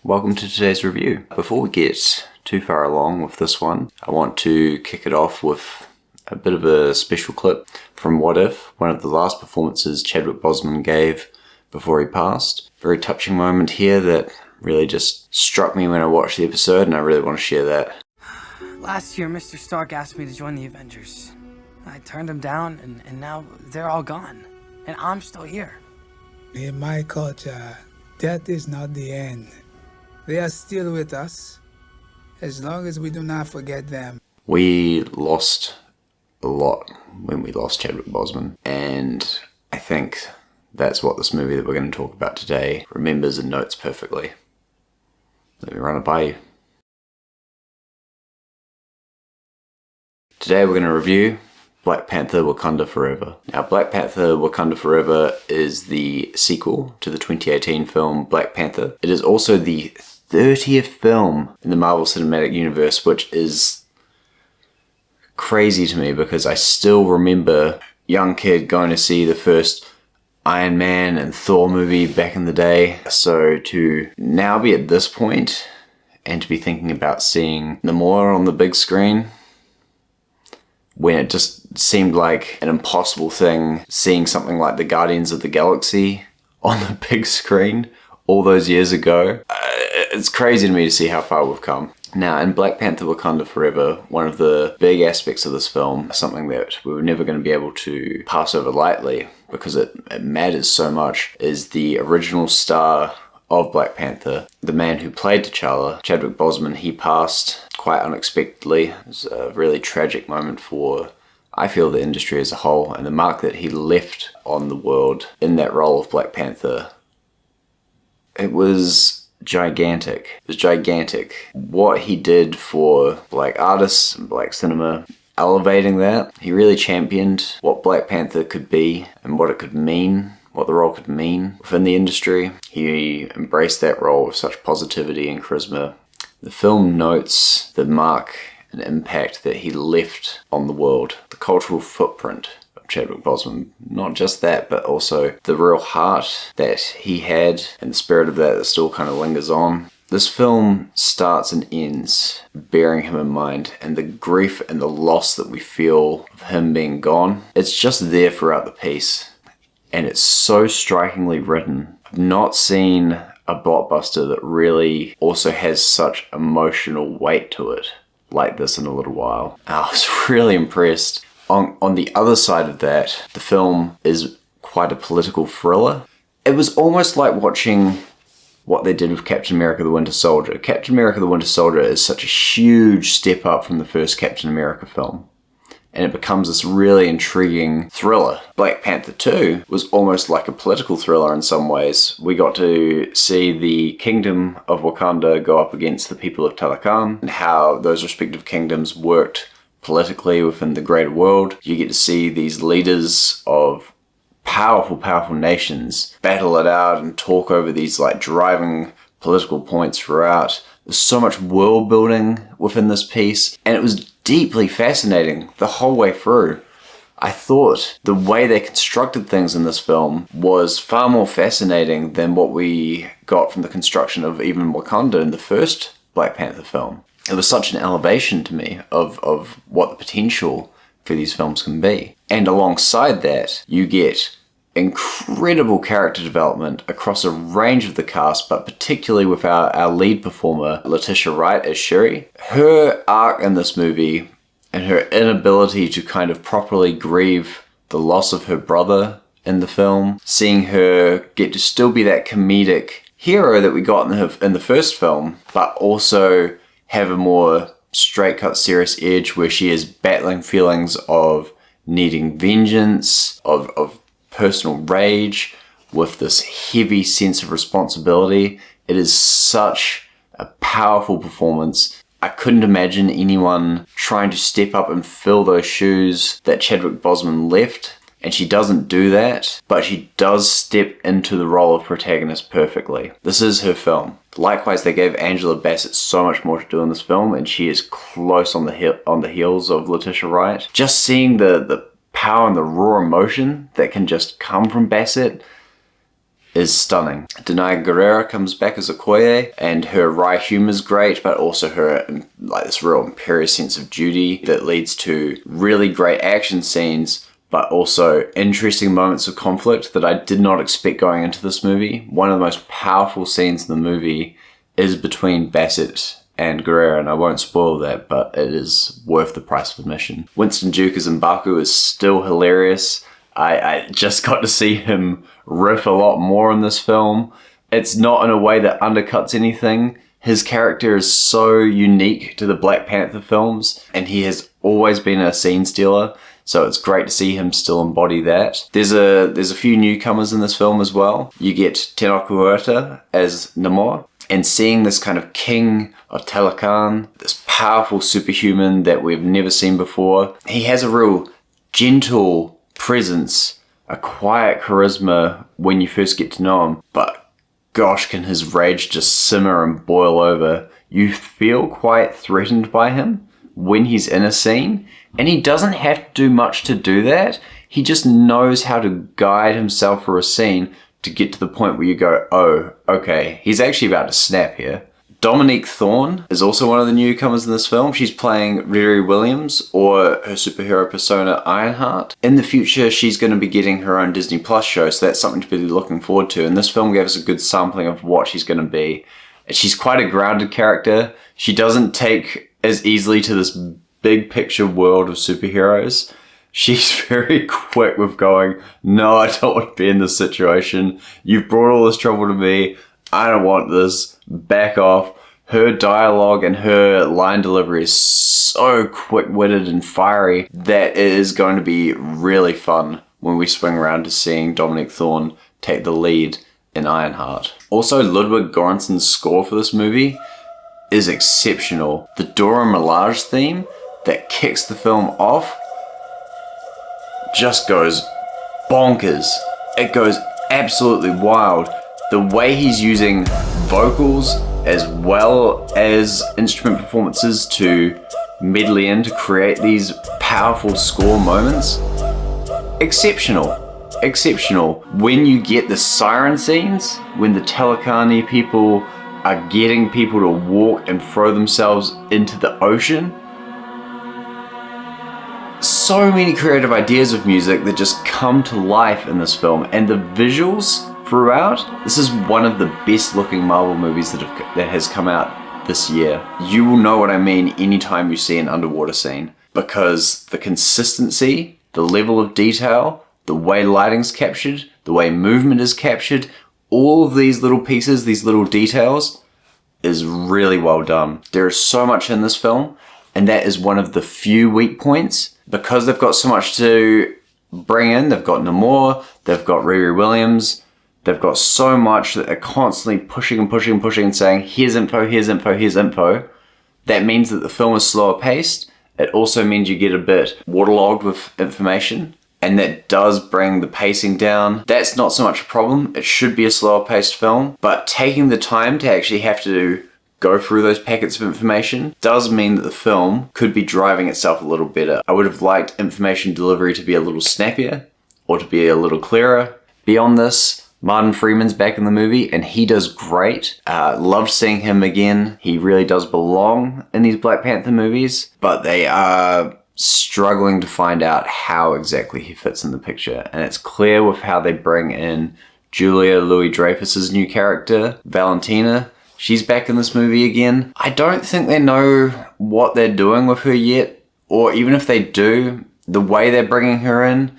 welcome to today's review. Before we get too far along with this one, I want to kick it off with a bit of a special clip from What If, one of the last performances Chadwick Boseman gave before he passed. Very touching moment here that really just struck me when I watched the episode, and I really want to share that. Last year, Mr. Stark asked me to join the Avengers. I turned him down, and now they're all gone. And I'm still here. In my culture, death is not the end. They are still with us, as long as we do not forget them. We lost a lot when we lost Chadwick Boseman, and I think that's what this movie that we're going to talk about today remembers and notes perfectly. Let me run it by you. Today we're going to review Black Panther Wakanda Forever. Now, Black Panther Wakanda Forever is the sequel to the 2018 film Black Panther. It is also the 30th film in the Marvel Cinematic Universe, which is crazy to me because I still remember young kid going to see the first Iron Man and Thor movie back in the day. So to now be at this point and to be thinking about seeing Namor on the big screen, when it just seemed like an impossible thing, seeing something like the Guardians of the Galaxy on the big screen all those years ago. It's crazy to me to see how far we've come. Now, in Black Panther Wakanda Forever, one of the big aspects of this film, something that we were never going to be able to pass over lightly because it matters so much, is the original star of Black Panther, the man who played T'Challa, Chadwick Boseman. He passed quite unexpectedly. It was a really tragic moment for, I feel, the industry as a whole, and the mark that he left on the world in that role of Black Panther. It was gigantic. It was gigantic. What he did for black artists and black cinema, elevating that, he really championed what Black Panther could be and what it could mean, what the role could mean within the industry. He embraced that role with such positivity and charisma. The film notes the mark and impact that he left on the world, the cultural footprint of Chadwick Boseman. Not just that, but also the real heart that he had and the spirit of that still kind of lingers on. This film starts and ends bearing him in mind, and the grief and the loss that we feel of him being gone, it's just there throughout the piece. And it's so strikingly written. I've not seen a blockbuster that really also has such emotional weight to it like this in a little while. I was really impressed. On the other side of that, the film is quite a political thriller. It was almost like watching what they did with Captain America the Winter Soldier. Captain America the Winter Soldier is such a huge step up from the first Captain America film, and it becomes this really intriguing thriller. Black Panther 2 was almost like a political thriller in some ways. We got to see the kingdom of Wakanda go up against the people of Talokan, and how those respective kingdoms worked politically within the greater world. You get to see these leaders of powerful nations battle it out and talk over these like driving political points throughout. There's so much world building within this piece, and it was deeply fascinating the whole way through. I thought the way they constructed things in this film was far more fascinating than what we got from the construction of even Wakanda in the first Black Panther film. It was such an elevation to me of what the potential for these films can be. And alongside that, you get incredible character development across a range of the cast, but particularly with our lead performer, Letitia Wright as Shuri. Her arc in this movie and her inability to kind of properly grieve the loss of her brother in the film, seeing her get to still be that comedic hero that we got in the first film, but also have a more straight-cut serious edge where she is battling feelings of needing vengeance, of personal rage, with this heavy sense of responsibility. It is such a powerful performance. I couldn't imagine anyone trying to step up and fill those shoes that Chadwick Boseman left, and she doesn't do that, but she does step into the role of protagonist perfectly. This is her film. Likewise, they gave Angela Bassett so much more to do in this film, and she is close on the heels of Letitia Wright. Just seeing the power and the raw emotion that can just come from Bassett is stunning. Danai Gurira comes back as Okoye, and her wry humor is great, but also her like this real imperious sense of duty that leads to really great action scenes, but also interesting moments of conflict that I did not expect going into this movie. One of the most powerful scenes in the movie is between Bassett and Guerrero, and I won't spoil that, but it is worth the price of admission. Winston Duke as M'Baku is still hilarious. I just got to see him riff a lot more in this film. It's not in a way that undercuts anything. His character is so unique to the Black Panther films, and he has always been a scene stealer, so it's great to see him still embody that. There's a few newcomers in this film as well. You get Tenoch Huerta as Namor, and seeing this kind of king of Talokan, this powerful superhuman that we've never seen before. He has a real gentle presence, a quiet charisma when you first get to know him, but gosh, can his rage just simmer and boil over. You feel quite threatened by him when he's in a scene, and he doesn't have to do much to do that. He just knows how to guide himself for a scene to get to the point where you go, oh, okay, he's actually about to snap here. Dominique Thorne is also one of the newcomers in this film. She's playing Riri Williams, or her superhero persona Ironheart. In the future, she's going to be getting her own Disney Plus show, so that's something to be looking forward to. And this film gave us a good sampling of what she's going to be. She's quite a grounded character. She doesn't take as easily to this big picture world of superheroes. She's very quick with going, no, I don't want to be in this situation. You've brought all this trouble to me. I don't want this. Back off. Her dialogue and her line delivery is so quick-witted and fiery that it is going to be really fun when we swing around to seeing Dominique Thorne take the lead in Ironheart. Also, Ludwig Göransson's score for this movie is exceptional. The Dora Milaje theme that kicks the film off just goes bonkers. It goes absolutely wild. The way he's using vocals as well as instrument performances to medley in to create these powerful score moments. Exceptional. Exceptional. When you get the siren scenes, when the Talakani people are getting people to walk and throw themselves into the ocean, so many creative ideas of music that just come to life in this film, and the visuals throughout. This is one of the best looking Marvel movies that has come out this year. You will know what I mean anytime you see an underwater scene, because the consistency, the level of detail, the way lighting's captured, the way movement is captured, all of these little pieces, these little details is really well done. There is so much in this film, and that is one of the few weak points. Because they've got so much to bring in, they've got Namor, they've got Riri Williams, they've got so much that they're constantly pushing and pushing and pushing and saying, here's info, here's info, here's info. That means that the film is slower paced. It also means you get a bit waterlogged with information, and that does bring the pacing down. That's not so much a problem. It should be a slower paced film, but taking the time to actually have to go through those packets of information does mean that the film could be driving itself a little better. I would have liked information delivery to be a little snappier or to be a little clearer. Beyond this, Martin Freeman's back in the movie and he does great. Loved seeing him again. He really does belong in these Black Panther movies, but they are struggling to find out how exactly he fits in the picture. And it's clear with how they bring in Julia Louis-Dreyfus's new character, Valentina. She's back in this movie again. I don't think they know what they're doing with her yet, or even if they do, the way they're bringing her in,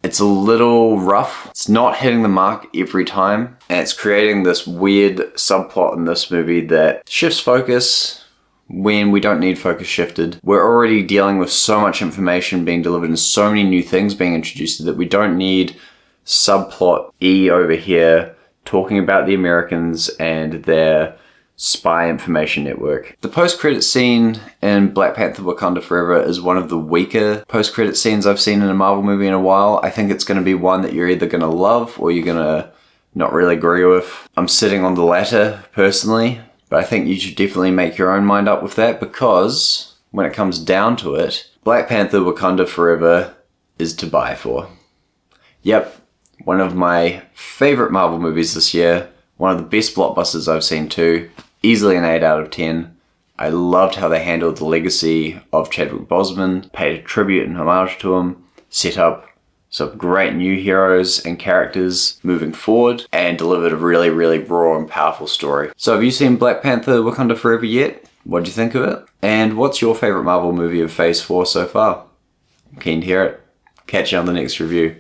it's a little rough. It's not hitting the mark every time, and it's creating this weird subplot in this movie that shifts focus when we don't need focus shifted. We're already dealing with so much information being delivered and so many new things being introduced that we don't need subplot E over here talking about the Americans and their spy information network. The post-credit scene in Black Panther Wakanda Forever is one of the weaker post-credit scenes I've seen in a Marvel movie in a while. I think it's going to be one that you're either going to love or you're going to not really agree with. I'm sitting on the latter personally, but I think you should definitely make your own mind up with that, because when it comes down to it, Black Panther Wakanda Forever is to buy for. Yep. One of my favourite Marvel movies this year. One of the best blockbusters I've seen too. Easily an 8 out of 10. I loved how they handled the legacy of Chadwick Boseman, paid a tribute and homage to him, set up some great new heroes and characters moving forward, and delivered a really, really raw and powerful story. So have you seen Black Panther Wakanda Forever yet? What do you think of it? And what's your favourite Marvel movie of Phase 4 so far? I'm keen to hear it. Catch you on the next review.